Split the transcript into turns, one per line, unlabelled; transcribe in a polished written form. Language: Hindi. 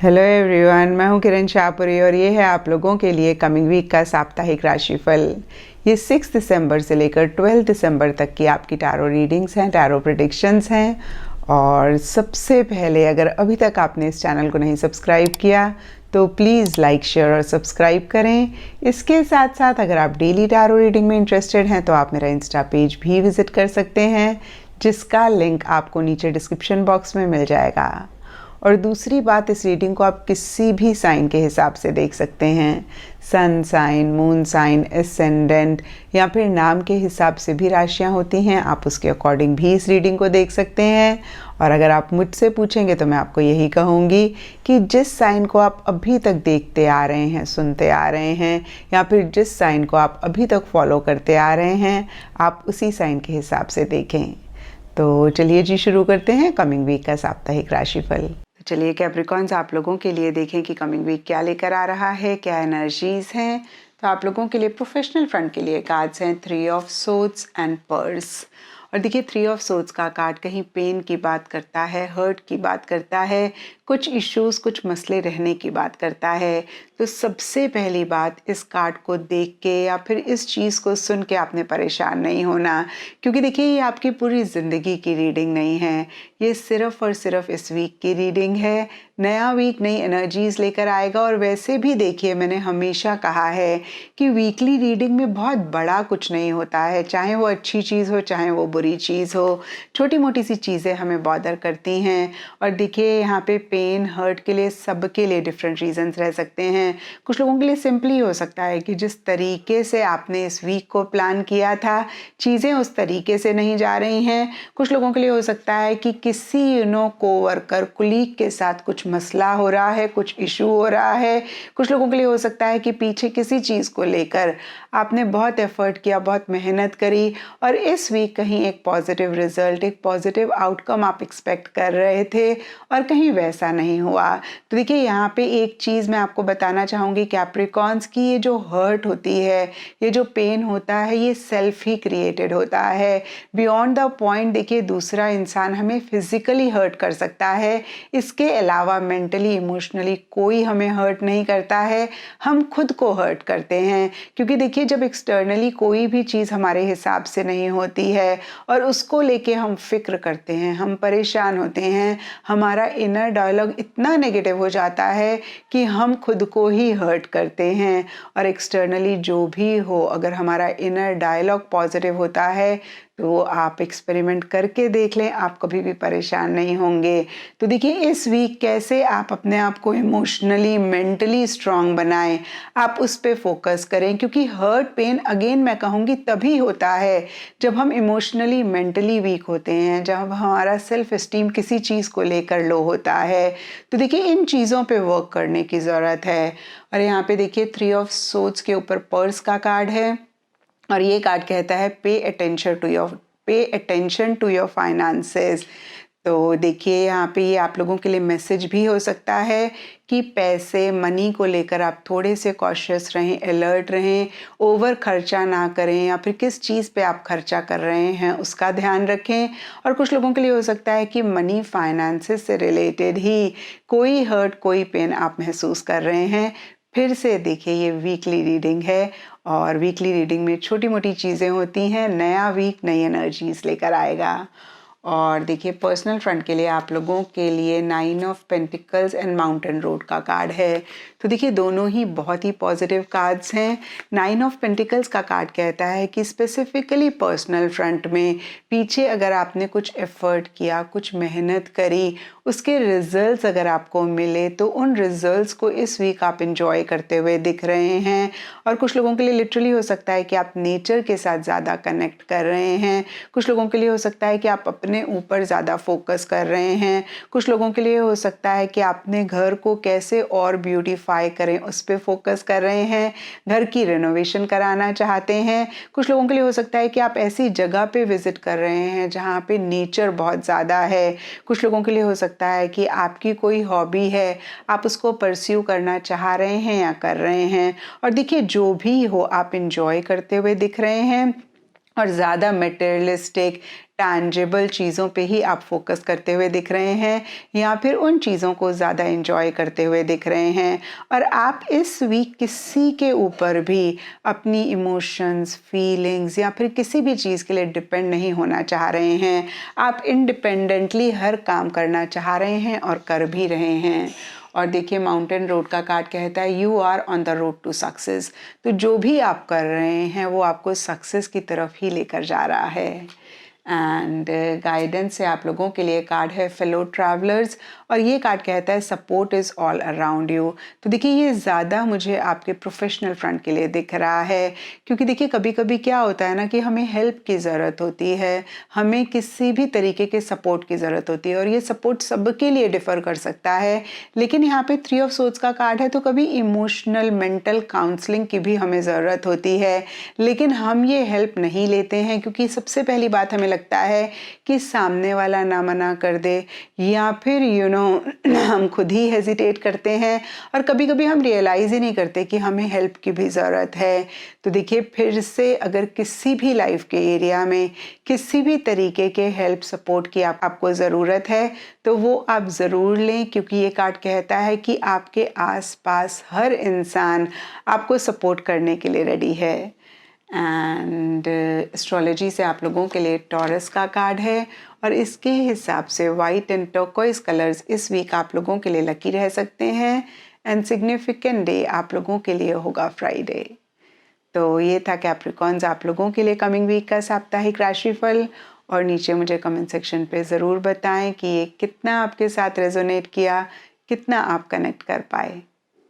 हेलो एवरीवन, मैं हूं किरण शाहपुरी और ये है आप लोगों के लिए कमिंग वीक का साप्ताहिक राशिफल। ये 6 दिसंबर से लेकर 12 दिसंबर तक की आपकी टैरो रीडिंग्स हैं, टैरो प्रेडिक्शंस हैं। और सबसे पहले, अगर अभी तक आपने इस चैनल को नहीं सब्सक्राइब किया तो प्लीज़ लाइक, शेयर और सब्सक्राइब करें। इसके साथ साथ अगर आप डेली टैरो रीडिंग में इंटरेस्टेड हैं तो आप मेरा इंस्टा पेज भी विज़िट कर सकते हैं, जिसका लिंक आपको नीचे डिस्क्रिप्शन बॉक्स में मिल जाएगा। और दूसरी बात, इस रीडिंग को आप किसी भी साइन के हिसाब से देख सकते हैं। Sun sign, moon sign, ascendant या फिर नाम के हिसाब से भी राशियां होती हैं, आप उसके अकॉर्डिंग भी इस रीडिंग को देख सकते हैं। और अगर आप मुझसे पूछेंगे तो मैं आपको यही कहूँगी कि जिस साइन को आप अभी तक देखते आ रहे हैं, सुनते आ रहे हैं, या फिर जिस साइन को आप अभी तक फॉलो करते आ रहे हैं, आप उसी साइन के हिसाब से देखें। तो चलिए जी, शुरू करते हैं कमिंग वीक का साप्ताहिक राशिफल। चलिए कैप्रिकॉन्स, आप लोगों के लिए देखें कि कमिंग वीक क्या लेकर आ रहा है, क्या एनर्जीज हैं। तो आप लोगों के लिए प्रोफेशनल फ्रंट के लिए कार्ड्स हैं 3 ऑफ सोर्ड्स एंड पर्स। और देखिए, 3 ऑफ सोर्ड्स का कार्ड कहीं पेन की बात करता है, हर्ट की बात करता है, कुछ इश्यूज, कुछ मसले रहने की बात करता है। तो सबसे पहली बात, इस कार्ड को देख के या फिर इस चीज़ को सुन के आपने परेशान नहीं होना, क्योंकि देखिए ये आपकी पूरी ज़िंदगी की रीडिंग नहीं है, ये सिर्फ और सिर्फ इस वीक की रीडिंग है। नया वीक नई एनर्जीज लेकर आएगा। और वैसे भी देखिए, मैंने हमेशा कहा है कि वीकली रीडिंग में बहुत बड़ा कुछ नहीं होता है, चाहे वो अच्छी चीज़ हो चाहे वो बुरी चीज़ हो, छोटी मोटी सी चीज़ें हमें बॉदर करती हैं। और देखिए यहाँ पे पेन, हर्ट के लिए सबके लिए डिफरेंट रीजंस रह सकते हैं। कुछ लोगों के लिए सिंपली हो सकता है कि जिस तरीके से आपने इस वीक को प्लान किया था, चीज़ें उस तरीके से नहीं जा रही हैं। कुछ लोगों के लिए हो सकता है कि किसी कोवर्कर, कुलीग के साथ कुछ मसला हो रहा है, कुछ इशू हो रहा है। कुछ लोगों के लिए हो सकता है कि पीछे किसी चीज़ को लेकर आपने बहुत एफर्ट किया, बहुत मेहनत करी, और इस वीक कहीं एक पॉजिटिव रिजल्ट, एक पॉजिटिव आउटकम आप एक्सपेक्ट कर रहे थे और कहीं वैसा नहीं हुआ। तो देखिए यहाँ पे एक चीज़ मैं आपको बताना चाहूँगी कैप्रिकॉन्स की, ये जो हर्ट होती है, ये जो पेन होता है, ये सेल्फ ही क्रिएटेड होता है। बियॉन्ड द पॉइंट देखिए, दूसरा इंसान हमें फिजिकली हर्ट कर सकता है, इसके अलावा मेंटली, इमोशनली कोई हमें हर्ट नहीं करता है। हम खुद को हर्ट करते हैं, क्योंकि देखिए जब एक्सटर्नली कोई भी चीज़ हमारे हिसाब से नहीं होती है और उसको लेके हम फिक्र करते हैं, हम परेशान होते हैं, हमारा इनर डायलॉग इतना नेगेटिव हो जाता है कि हम खुद को ही हर्ट करते हैं। और एक्सटर्नली जो भी हो, अगर हमारा इनर डायलॉग पॉजिटिव होता है तो आप एक्सपेरिमेंट करके देख लें, आप कभी भी परेशान नहीं होंगे। तो देखिए इस वीक कैसे आप अपने आप को इमोशनली, मेंटली स्ट्रांग बनाएं, आप उस पे फोकस करें, क्योंकि हर्ट, पेन अगेन मैं कहूँगी तभी होता है जब हम इमोशनली, मेंटली वीक होते हैं, जब हमारा सेल्फ एस्टीम किसी चीज़ को लेकर लो होता है। तो देखिए इन चीज़ों पे वर्क करने की ज़रूरत है। और यहाँ पे देखिए 3 ऑफ सोर्ड्स के ऊपर पर्स का कार्ड है, और ये कार्ड कहता है pay attention to your finances. तो देखिए यहाँ पे ये आप लोगों के लिए मैसेज भी हो सकता है कि पैसे, मनी को लेकर आप थोड़े से कॉशियस रहें, अलर्ट रहें, ओवर खर्चा ना करें, या फिर किस चीज़ पे आप खर्चा कर रहे हैं उसका ध्यान रखें। और कुछ लोगों के लिए हो सकता है कि मनी, फाइनेंसेस से रिलेटेड ही कोई हर्ट, कोई पेन आप महसूस कर रहे हैं। फिर से देखिए, ये वीकली रीडिंग है और वीकली रीडिंग में छोटी मोटी चीज़ें होती हैं। नया वीक नई एनर्जीज लेकर आएगा। और देखिए पर्सनल फ्रंट के लिए आप लोगों के लिए 9 of pentacles and mountain road का कार्ड है। तो देखिए दोनों ही बहुत ही पॉजिटिव कार्ड्स हैं। 9 ऑफ पेंटिकल्स का कार्ड कहता है कि स्पेसिफिकली पर्सनल फ्रंट में पीछे अगर आपने कुछ एफर्ट किया, कुछ मेहनत करी, उसके रिजल्ट्स अगर आपको मिले तो उन रिजल्ट्स को इस वीक आप इंजॉय करते हुए दिख रहे हैं। और कुछ लोगों के लिए लिटरली हो सकता है कि आप नेचर के साथ ज़्यादा कनेक्ट कर रहे हैं। कुछ लोगों के लिए हो सकता है कि आप अपने ऊपर ज़्यादा फोकस कर रहे हैं। कुछ लोगों के लिए हो सकता है कि आपने घर को कैसे और ब्यूटीफाई करें उस पर फोकस कर रहे हैं, घर की रेनोवेशन कराना चाहते हैं। कुछ लोगों के लिए हो सकता है कि आप ऐसी जगह पे विजिट कर रहे हैं जहाँ पे नेचर बहुत ज़्यादा है। कुछ लोगों के लिए हो सकता है कि आपकी कोई हॉबी है, आप उसको परस्यू करना चाह रहे हैं या कर रहे हैं। और देखिए जो भी हो, आप इंजॉय करते हुए दिख रहे हैं और ज़्यादा मटेरियलिस्टिक, टैंजिबल चीज़ों पे ही आप फोकस करते हुए दिख रहे हैं या फिर उन चीज़ों को ज़्यादा एंजॉय करते हुए दिख रहे हैं। और आप इस वीक किसी के ऊपर भी अपनी इमोशंस, फीलिंग्स या फिर किसी भी चीज़ के लिए डिपेंड नहीं होना चाह रहे हैं। आप इंडिपेंडेंटली हर काम करना चाह रहे हैं और कर भी रहे हैं। और देखिए माउंटेन रोड का कार्ड कहता है you are on the road to success. तो जो भी आप कर रहे हैं वो आपको सक्सेस की तरफ ही लेकर जा रहा है। एंड गाइडेंस से आप लोगों के लिए कार्ड है फेलो ट्रैवलर्स, और ये कार्ड कहता है support is all around you. तो देखिए ये ज़्यादा मुझे आपके प्रोफेशनल फ्रंट के लिए दिख रहा है, क्योंकि देखिए कभी कभी क्या होता है ना कि हमें हेल्प की ज़रूरत होती है, हमें किसी भी तरीके के सपोर्ट की ज़रूरत होती है, और ये सपोर्ट सबके लिए डिफ़र कर सकता है। लेकिन यहाँ पे 3 ऑफ सोर्ड्स का कार्ड है, तो कभी इमोशनल मेंटल काउंसलिंग की भी हमें ज़रूरत होती है, लेकिन हम ये हेल्प नहीं लेते हैं क्योंकि सबसे पहली बात हमें लगता है कि सामने वाला ना मना कर दे, या फिर हम खुद ही हेजिटेट करते हैं, और कभी कभी हम रियलाइज़ ही नहीं करते कि हमें हेल्प की भी ज़रूरत है। तो देखिए फिर से अगर किसी भी लाइफ के एरिया में किसी भी तरीके के हेल्प सपोर्ट की आपको ज़रूरत है तो वो आप ज़रूर लें, क्योंकि ये कार्ड कहता है कि आपके आसपास हर इंसान आपको सपोर्ट करने के लिए रेडी है। एंड एस्ट्रोलॉजी से आप लोगों के लिए टॉरस का कार्ड है, और इसके हिसाब से वाइट एंड टर्कोइज कलर्स इस वीक आप लोगों के लिए लकी रह सकते हैं। एंड सिग्निफिकेंट डे आप लोगों के लिए होगा फ्राइडे। तो ये था कैप्रिकॉन्स आप लोगों के लिए कमिंग वीक का साप्ताहिक राशिफल। और नीचे मुझे कमेंट सेक्शन पे ज़रूर बताएं कि ये कितना आपके साथ रेजोनेट किया, कितना आप कनेक्ट कर पाए।